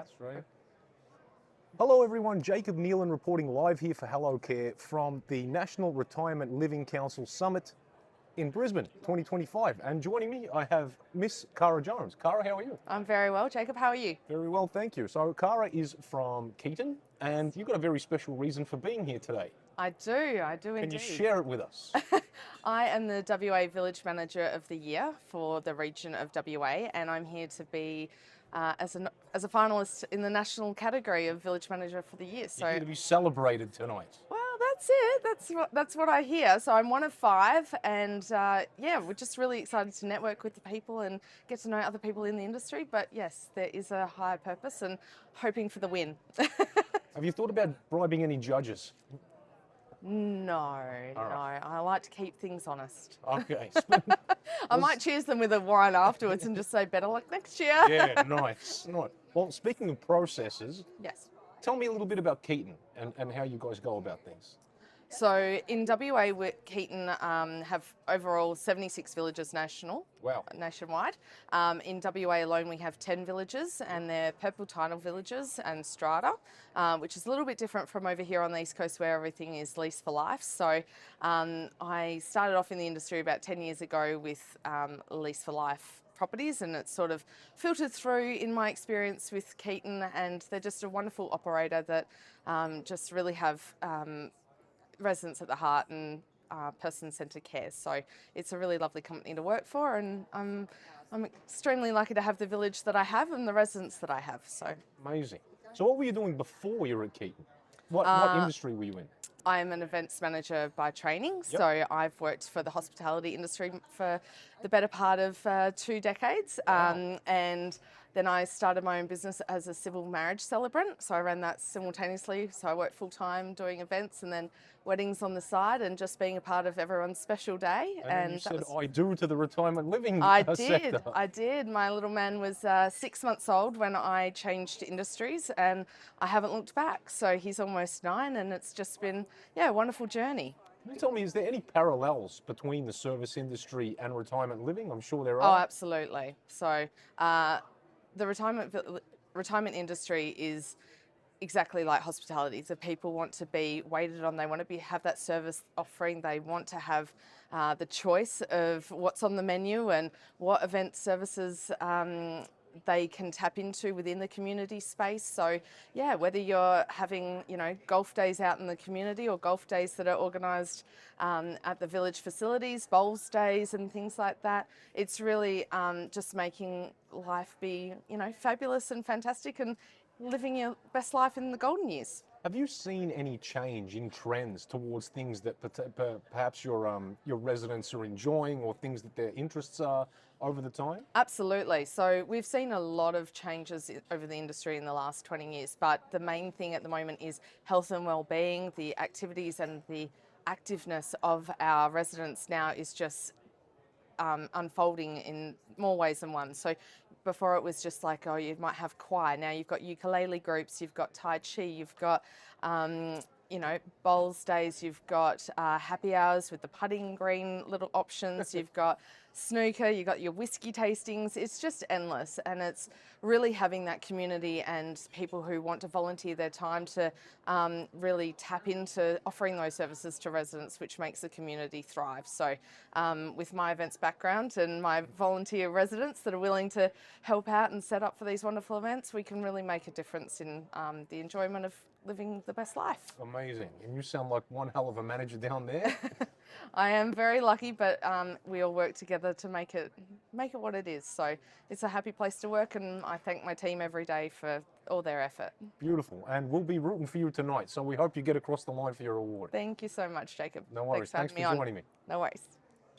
Australia. Hello everyone, Jacob Nealon reporting live here for Hello Care from the National Retirement Living Council Summit in Brisbane 2025. And joining me, I have Miss Cara Jones. Cara, how are you? I'm very well. Jacob, how are you? Very well, thank you. So Cara is from Keyton, and you've got a very special reason for being here today. I do indeed. Can you share it with us? I am the WA Village Manager of the Year for the region of WA, and I'm here to be as a finalist in the national category of Village Manager for the Year. So you're here to be celebrated tonight. Well, that's it. That's what I hear. So I'm one of 5, and yeah, we're just really excited to network with the people and get to know other people in the industry. But yes, there is a higher purpose and hoping for the win. Have you thought about bribing any judges? No. I like to keep things honest. Okay. I might cheers them with a wine afterwards and just say better luck next year. Yeah, nice. Well, speaking of processes, yes. Tell me a little bit about Keyton and how you guys go about things. So in WA, Keyton have overall 76 villages nationwide. In WA alone, we have 10 villages, and they're purple title villages and strata, which is a little bit different from over here on the East Coast where everything is lease for life. So I started off in the industry about 10 years ago with lease for life properties, and it's sort of filtered through in my experience with Keyton, and they're just a wonderful operator that just really have residents at the heart and person-centred care. So it's a really lovely company to work for, and I'm extremely lucky to have the village that I have and the residents that I have. So amazing. So what were you doing before you were at Keyton? What industry were you in? I'm an events manager by training, Yep. So I've worked for the hospitality industry for the better part of 2 decades. Wow. And then I started my own business as a civil marriage celebrant. So I ran that simultaneously. So I worked full time doing events and then weddings on the side and just being a part of everyone's special day. And you said I do to the retirement living sector. I did. My little man was 6 months old when I changed industries, and I haven't looked back. So he's almost 9, and it's just been, a wonderful journey. Can you tell me, is there any parallels between the service industry and retirement living? I'm sure there Oh, are. absolutely. So the retirement industry is exactly like hospitality. So people want to be waited on, they want to have that service offering, they want to have the choice of what's on the menu and what event services they can tap into within the community space. So yeah, whether you're having, golf days out in the community or golf days that are organised at the village facilities, bowls days and things like that, it's really just making life be, fabulous and fantastic and living your best life in the golden years. Have you seen any change in trends towards things that perhaps your residents are enjoying or things that their interests are over the time? Absolutely. So we've seen a lot of changes over the industry in the last 20 years, but the main thing at the moment is health and well-being. The activities and the activeness of our residents now is just unfolding in more ways than one. So before it was just like, oh, you might have choir. Now you've got ukulele groups, you've got Tai Chi, you've got, bowls days, you've got happy hours with the putting green little options, you've got snooker, you've got your whiskey tastings. It's just endless, and it's really having that community and people who want to volunteer their time to really tap into offering those services to residents, which makes the community thrive. So with my events background and my volunteer residents that are willing to help out and set up for these wonderful events, we can really make a difference in the enjoyment of living the best life. Amazing. And you sound like one hell of a manager down there. I am very lucky, but we all work together to make it what it is. So it's a happy place to work, and I thank my team every day for all their effort. Beautiful. And we'll be rooting for you tonight. So we hope you get across the line for your award. Thank you so much, Jacob. No worries. Thanks for joining me. No worries.